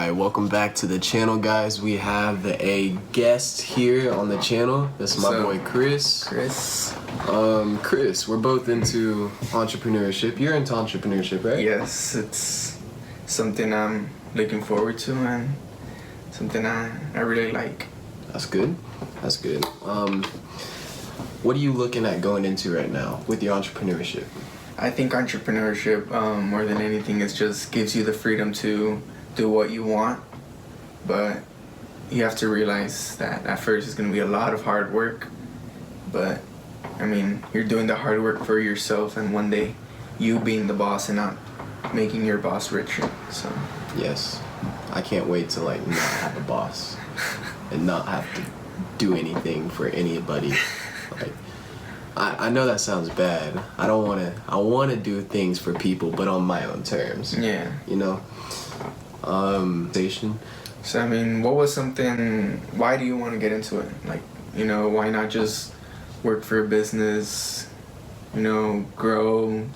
Alright, welcome back to the channel, guys. We have a guest here on the channel. This is my boy Chris. Chris, we're both into entrepreneurship. You're into entrepreneurship, right? Yes, it's something I'm looking forward to and something I really like. That's good. That's good. What are you looking at going into right now with your entrepreneurship? I think entrepreneurship, more than anything, is just gives you the freedom to do what you want, but you have to realize that at first it's going to be a lot of hard work, but I mean, you're doing the hard work for yourself, and one day you being the boss and not making your boss richer. So yes, I can't wait to not have a boss and not have to do anything for anybody. I know that sounds bad. I want to do things for people, but on my own terms. Yeah. You know? So, I mean, why do you want to get into it? Why not just work for a business, grow,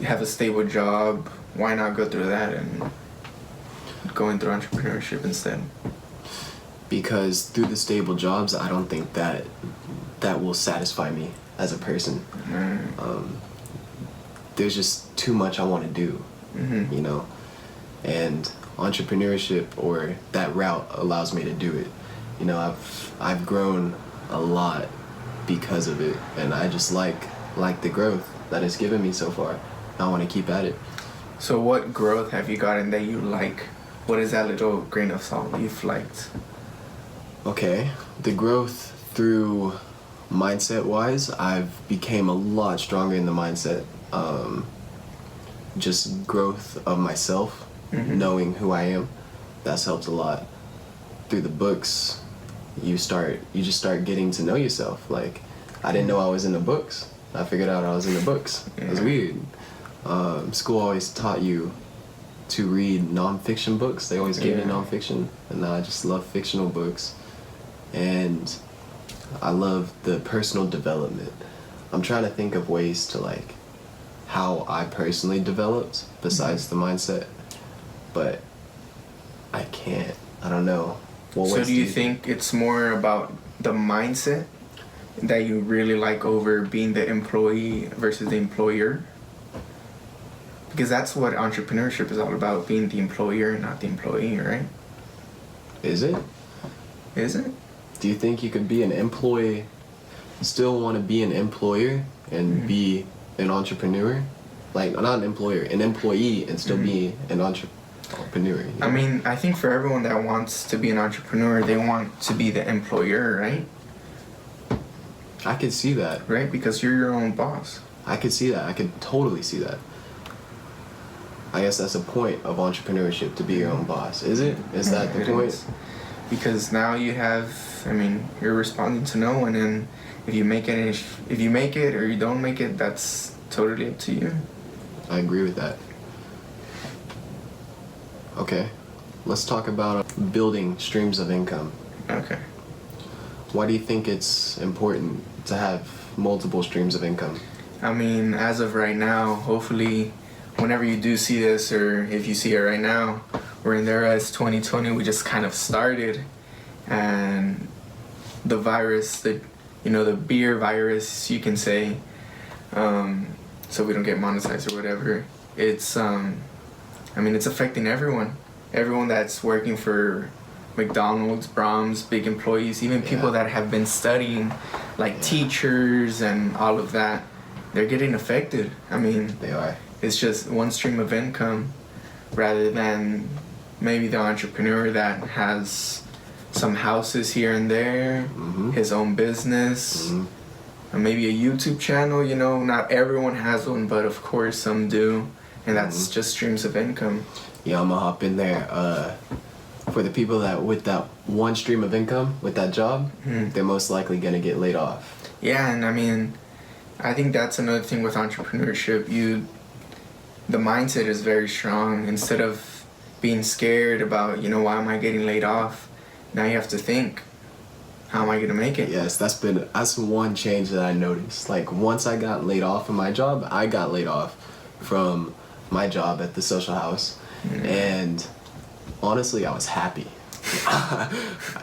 have a stable job? Why not go through that and going through entrepreneurship instead? Because through the stable jobs, I don't think that will satisfy me as a person. There's just too much I want to do, and entrepreneurship or that route allows me to do it. I've grown a lot because of it, and I just like the growth that it's given me so far. I want to keep at it. So what growth have you gotten that you like? What is that little grain of salt you've liked? Okay, the growth through mindset-wise, I've became a lot stronger in the mindset. Just growth of myself, knowing who I am, that's helped a lot. Through the books, you just start getting to know yourself. I didn't know I was in the books. I figured out I was in the books. It was weird. School always taught you to read non-fiction books. They always gave you non-fiction, and now I just love fictional books. And I love the personal development. I'm trying to think of ways to how I personally developed besides the mindset, but I can't. I don't know. So do you think it's more about the mindset that you really like over being the employee versus the employer? Because that's what entrepreneurship is all about, being the employer, not the employee, right? Is it? Is it? Do you think you could be an employee, still want to be an employer and be an entrepreneur? Not an employer, an employee and still be an entrepreneur? I mean, I think for everyone that wants to be an entrepreneur, they want to be the employer, right? I could see that. Right? Because you're your own boss. I could see that. I could totally see that. I guess that's the point of entrepreneurship, to be your own boss. Is it? Is that the point? Because now you're responding to no one, and if you make it or you don't make it, that's totally up to you. I agree with that. Okay, let's talk about building streams of income. Okay. Why do you think it's important to have multiple streams of income? I mean, as of right now, hopefully, whenever you do see this, or if you see it right now, we're in there as 2020. We just kind of started, and the virus, the beer virus, you can say, so we don't get monetized or whatever. It's it's affecting everyone that's working for McDonald's, Brahms, big employees, even people that have been studying, teachers and all of that. They're getting affected. They are. It's just one stream of income rather than maybe the entrepreneur that has some houses here and there, his own business, and maybe a YouTube channel. Not everyone has one, but of course some do, and that's just streams of income. Yeah, I'm gonna hop in there. For the people that with that one stream of income, with that job, they're most likely gonna get laid off. Yeah, and I think that's another thing with entrepreneurship. The mindset is very strong. Instead of being scared about, why am I getting laid off? Now you have to think, how am I going to make it? Yes, that's one change that I noticed. Once I got laid off from my job, I got laid off from my job at the social house. And honestly, I was happy.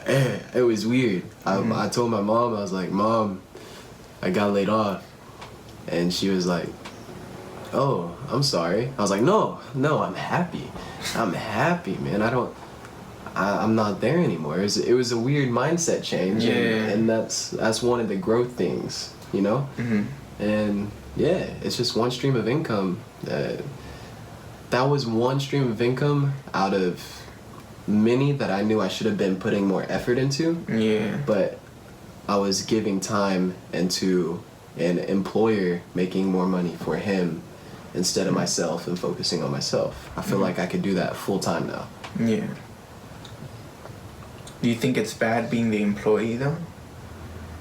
It was weird. I told my mom, I was like, Mom, I got laid off. And she was like, oh, I'm sorry. I was like, no, I'm happy. I'm happy, man. I'm not there anymore. It was a weird mindset change. Yeah. And that's one of the growth things, you know? Mm-hmm. And yeah, it's just one stream of income. That was one stream of income out of many that I knew I should have been putting more effort into. Yeah. But I was giving time into an employer making more money for him instead of myself and focusing on myself. I feel like I could do that full time now. Yeah. Do you think it's bad being the employee though?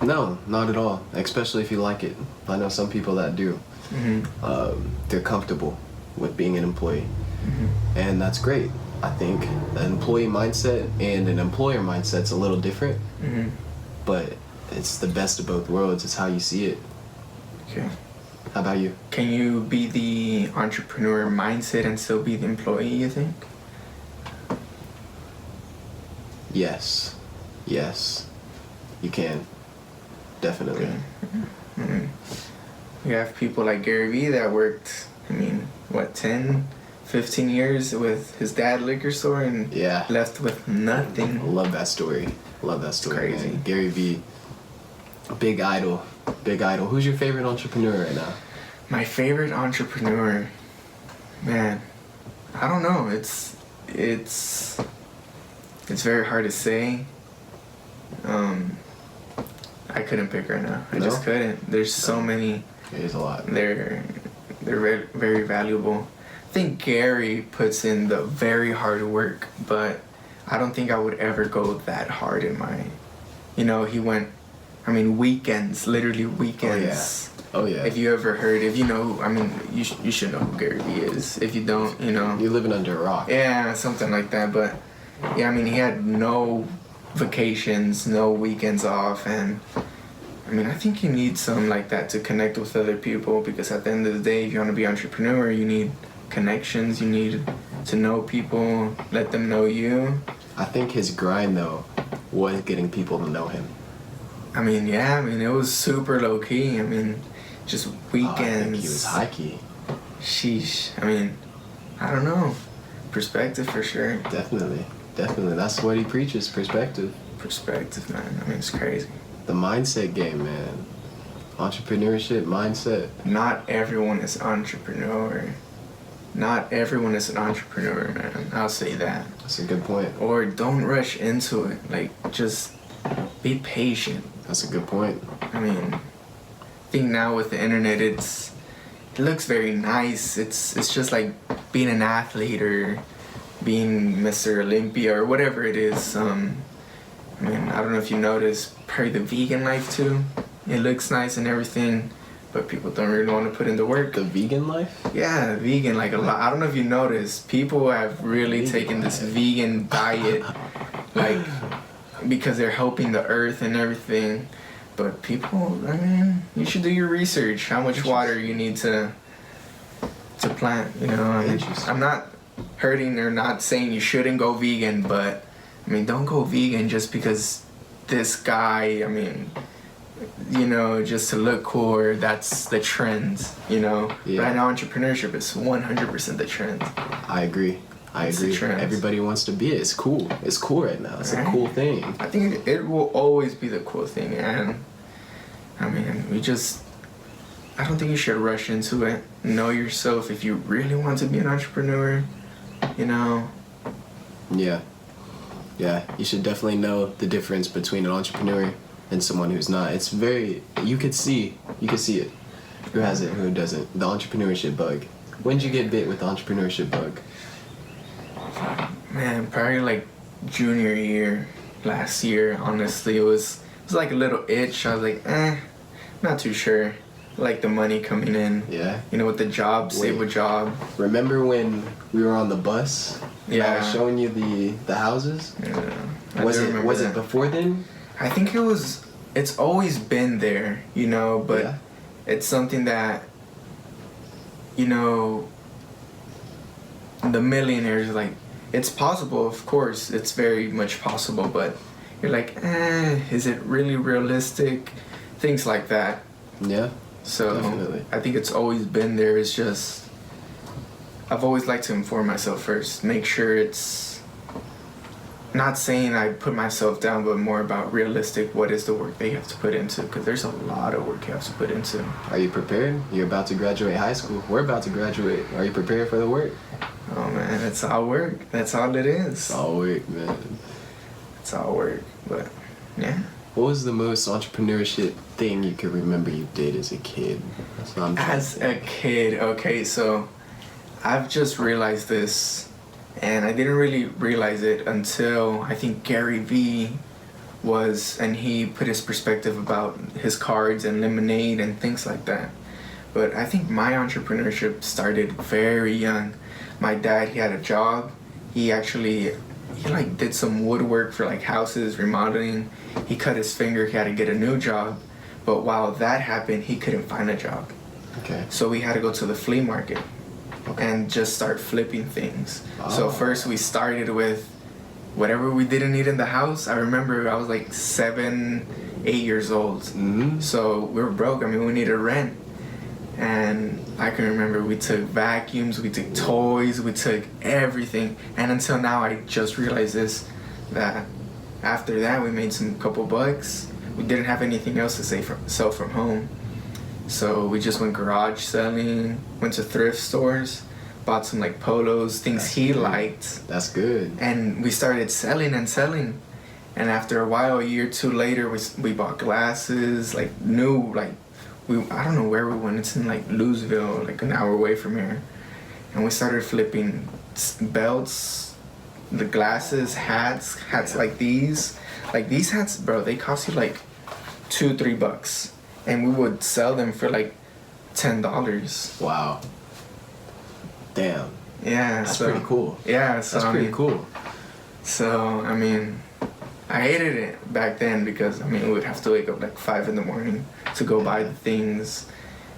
No, not at all. Especially if you like it. I know some people that do. Mm-hmm. They're comfortable with being an employee. Mm-hmm. And that's great. I think an employee mindset and an employer mindset's a little different, Mm-hmm. but it's the best of both worlds. It's how you see it. Okay. How about you? Can you be the entrepreneur mindset and still be the employee, you think? Yes. You can. Definitely. Okay. Mm-hmm. You have people like Gary Vee that worked, 10, 15 years with his dad liquor store and Yeah. left with I nothing. love that story. Crazy. Man. Gary Vee, big idol. Who's your favorite entrepreneur right now? My favorite entrepreneur, man, I don't know. It's very hard to say. I couldn't pick right now. I just couldn't. There's so many. There's a lot. They're very, very valuable. I think Gary puts in the very hard work, but I don't think I would ever go that hard in my. He went. Weekends, literally weekends. Oh yeah. If you ever heard, you should know who Gary Vee is. If you don't, You're living under a rock. Yeah, something like that. But yeah, he had no vacations, no weekends off, and I think you need something like that to connect with other people, because at the end of the day, if you want to be an entrepreneur, you need connections, you need to know people, let them know you. I think his grind though was getting people to know him. It was super low key. Just weekends. I think he was high key. Sheesh. I don't know. Perspective for sure. Definitely. That's what he preaches, perspective. Perspective, man. It's crazy. The mindset game, man. Entrepreneurship, mindset. Not everyone is entrepreneur. Not everyone is an entrepreneur, man. I'll say that. That's a good point. Or don't rush into it. Just be patient. That's a good point. I think now with the internet, it looks very nice. It's just like being an athlete or being Mr. Olympia or whatever it is. I don't know if you noticed, probably the vegan life too. It looks nice and everything, but people don't really want to put in the work. The vegan life? Yeah, vegan, a lot. I don't know if you noticed, people have really taken this vegan diet, because they're helping the earth and everything. But people, you should do your research. How much water you need to plant, I'm not hurting or not saying you shouldn't go vegan, but don't go vegan just because this guy, just to look cool, or that's the trend, Yeah. Right now entrepreneurship is 100% the trend. I agree. The trend. Everybody wants to be it. It's cool. It's cool right now. It's Right? a cool thing. I think it will always be the cool thing, and I don't think you should rush into it. Know yourself if you really want to be an entrepreneur, Yeah. You should definitely know the difference between an entrepreneur and someone who's not. It's you could see it. Who has it, who doesn't. The entrepreneurship bug. When did you get bit with the entrepreneurship bug? Man, probably junior year, last year, honestly. It was like a little itch. I was like, not too sure. The money coming in. Yeah. With the job, stable job. Remember when we were on the bus? And I was Yeah. showing you the houses? Yeah. Was it before then? I think it's always been there, but Yeah. it's something that, the millionaires it's possible, of course. It's very much possible, but you're like, is it really realistic? Things like that. Yeah. So Definitely. I think it's always been there. It's just I've always liked to inform myself first, make sure it's not saying I put myself down, but more about realistic. What is the work they have to put into? Because there's a lot of work you have to put into. Are you prepared? You're about to graduate high school. We're about to graduate. Are you prepared for the work? Oh man, it's all work. That's all it is. It's all work, man. It's all work, but yeah. What was the most entrepreneurship thing you can remember you did as a kid? That's what I'm trying As to a think. kid, okay, so I've just realized this, and I didn't really realize it until I think Gary Vee and he put his perspective about his cards and lemonade and things like that. But I think my entrepreneurship started very young. My dad, he had a job. He like did some woodwork for like houses, remodeling. He cut his finger, he had to get a new job. But while that happened, he couldn't find a job. Okay. So we had to go to the flea market and just start flipping things. So first we started with whatever we didn't need in the house. I remember I was like 7, 8 years old. Mm-hmm. So we were broke. I mean, we needed rent. And I can remember we took vacuums, we took toys, we took everything. And until now, I just realized this, that after that, we made some couple bucks. We didn't have anything else to sell from home. So we just went garage selling, went to thrift stores, bought some like polos, things he liked. That's good. And we started selling and selling. And after a while, a year or two later, we bought glasses, like new, like, I don't know where we went. It's in like Louisville, like an hour away from here. And we started flipping belts, the glasses, hats like these. Like these hats, bro, they cost you like $2-3. And we would sell them for like $10. Wow. Damn. Yeah, That's pretty cool. Yeah, so That's pretty cool. So, I mean, I hated it back then because, I mean, we would have to wake up like 5 in the morning to go buy the things.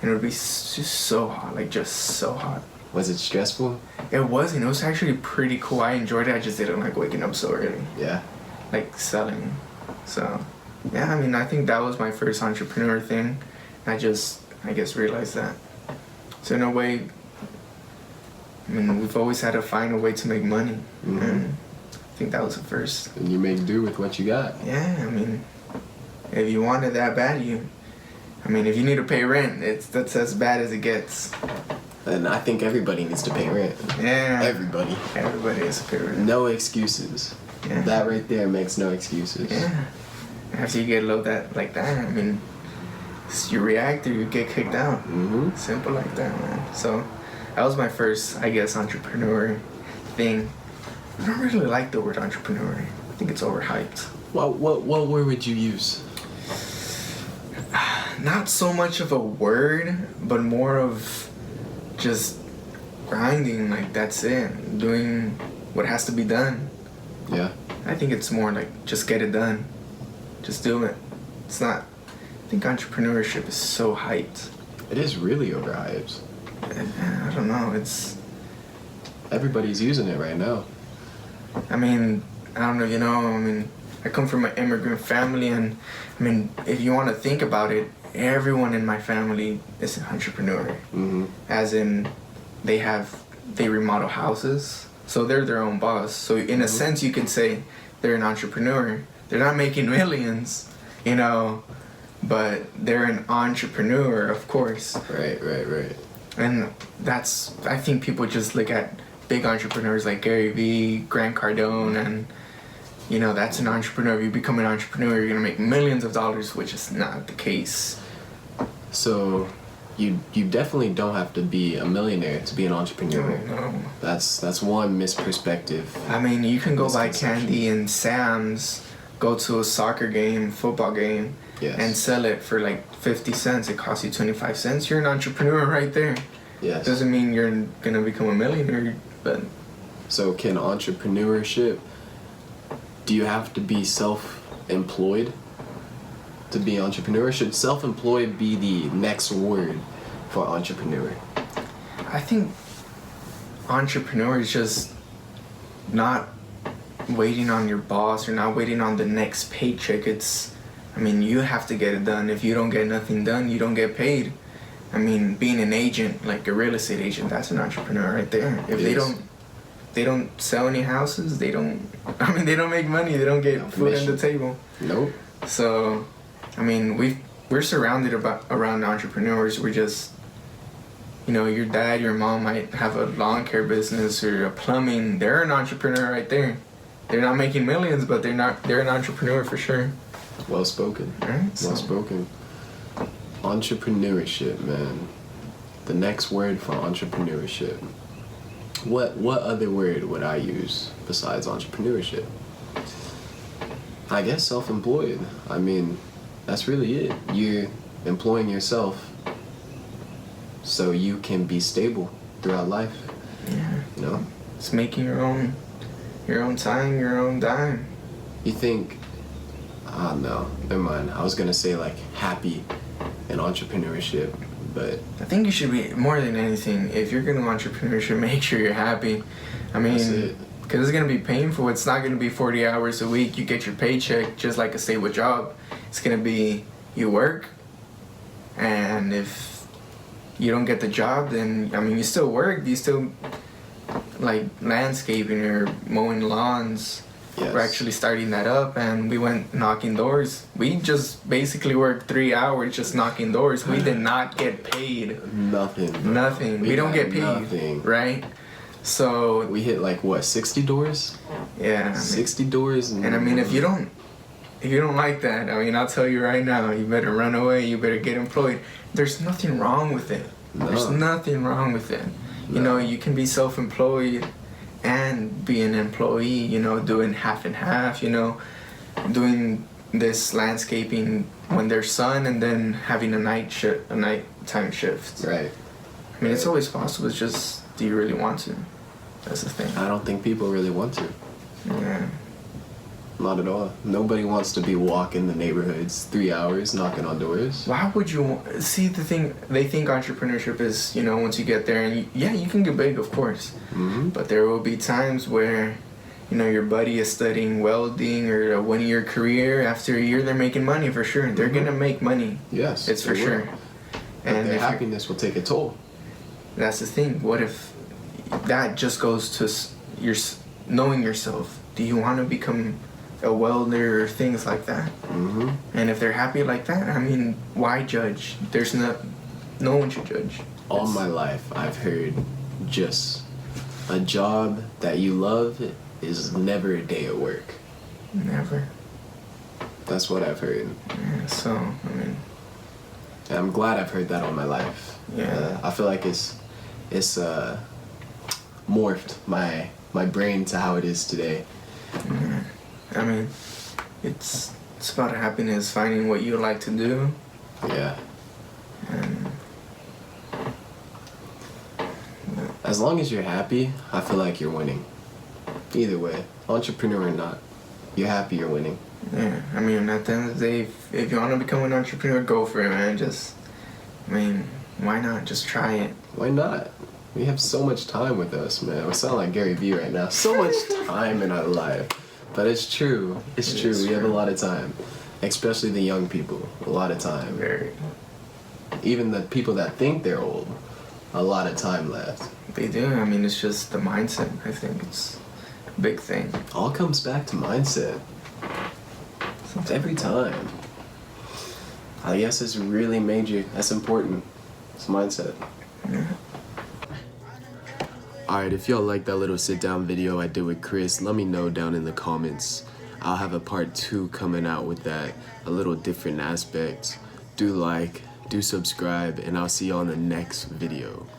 And it would be just so hot, like just so hot. Was it stressful? It wasn't. It was actually pretty cool. I enjoyed it. I just didn't like waking up so early. Yeah. Like selling. So, yeah, I mean, I think that was my first entrepreneur thing. I guess, realized that. So, in a way, I mean, we've always had to find a way to make money. Mm-hmm. And I think that was the first. And you make do with what you got. Yeah, I mean, if you want it that bad, if you need to pay rent, that's as bad as it gets. And I think everybody needs to pay rent. Yeah. Everybody. Everybody has to pay rent. No excuses. Yeah. That right there makes no excuses. Yeah. After you get low like that, I mean, you react or you get kicked out. Mm-hmm. Simple like that, man. So that was my first, I guess, entrepreneur thing. I don't really like the word entrepreneur. I think it's overhyped. What word would you use? Not so much of a word, but more of just grinding. Like, that's it. Doing what has to be done. Yeah. I think it's more like just get it done. Just do it. It's not. I think entrepreneurship is so hyped. It is really overhyped. I don't know. It's. Everybody's using it right now. I mean, I don't know. You know. I mean, I come from an immigrant family, and I mean, if you want to think about it, everyone in my family is an entrepreneur. Mm-hmm. As in, they remodel houses, so they're their own boss. So in a sense, you can say they're an entrepreneur. They're not making millions, you know, but they're an entrepreneur, of course. Right. And I think people just look at big entrepreneurs like Gary Vee, Grant Cardone, and, you know, that's an entrepreneur. If you become an entrepreneur, you're going to make millions of dollars, which is not the case. So you definitely don't have to be a millionaire to be an entrepreneur. No. That's one misperspective. I mean, you can go buy candy in Sam's, go to a soccer game, football game, Yes. and sell it for like 50 cents. It costs you 25 cents. You're an entrepreneur right there. Yes. Doesn't mean you're going to become a millionaire, but... So can entrepreneurship, do you have to be self-employed to be entrepreneur? Should self-employed be the next word for entrepreneur? I think entrepreneur is just not waiting on your boss or not waiting on the next paycheck. I mean, you have to get it done. If you don't get nothing done, you don't get paid. I mean, being an agent, like a real estate agent, that's an entrepreneur right there. If they don't sell any houses, they don't make money. They don't get food on the table. Nope. So, I mean, we're surrounded around entrepreneurs. We're just, your dad, your mom might have a lawn care business or a plumbing. They're an entrepreneur right there. They're not making millions, but they're an entrepreneur for sure. Well spoken. Right? Well spoken. Entrepreneurship, man. The next word for entrepreneurship. What other word would I use besides entrepreneurship? I guess self-employed. I mean, that's really it. You're employing yourself so you can be stable throughout life. Yeah. It's making your own time, your own dime. You think, no, never mind. I was gonna say like happy in entrepreneurship, but I think you should be, more than anything, if you're gonna entrepreneurship, make sure you're happy. I mean, because it's gonna be painful. It's not gonna be 40 hours a week. You get your paycheck just like a stable job. It's gonna be you work, and if you don't get the job, then you still work. You still like landscaping or mowing lawns. yes. We're actually starting that up, and we went knocking doors. We just basically worked 3 hours just knocking doors. We did not get paid. Nothing. Bro. Nothing. We don't get paid. Nothing. Right? So we hit like what, 60 doors? Yeah. 60 doors. And if you don't like that, I'll tell you right now, you better run away. You better get employed. There's nothing wrong with it. No. There's nothing wrong with it. No. You can be self-employed and be an employee, doing half and half, doing this landscaping when there's sun and then having a nighttime shift. Right. It's always possible. It's just, do you really want to? That's the thing. I don't think people really want to. Yeah. Not at all. Nobody wants to be walking the neighborhoods 3 hours knocking on doors. Why would you see the thing? They think entrepreneurship is, once you get there, and you can get big, of course. Mm-hmm. But there will be times where, your buddy is studying welding or a 1-year career. After a year, they're making money for sure. They're gonna make money. Yes, it's for sure. But And their if happiness will take a toll. that's the thing. What if that just goes to your knowing yourself? Do you want to become a welder or things like that? Mm-hmm. And if they're happy like that, why judge? There's no one should judge. All my life, I've heard just a job that you love is never a day at work. Never. That's what I've heard. Yeah, so, And I'm glad I've heard that all my life. Yeah. I feel like it's morphed my brain to how it is today. yeah. It's about happiness, finding what you like to do. Yeah. And As long as you're happy, I feel like you're winning. Either way, entrepreneur or not, you're happy, you're winning. yeah, at the end of the day, if you want to become an entrepreneur, go for it, man. Why not? Just try it. Why not? We have so much time with us, man. We sound like Gary Vee right now. So much time in our life. But it's true. It's true. We have a lot of time. Especially the young people. A lot of time. Very. Even the people that think they're old. A lot of time left. They do. It's just the mindset. I think it's a big thing. All comes back to mindset. Every time. I guess it's really major. That's important. It's mindset. Yeah. Alright, if y'all like that little sit-down video I did with Chris, let me know down in the comments. I'll have a part 2 coming out with that, a little different aspect. Do like, do subscribe, and I'll see you on the next video.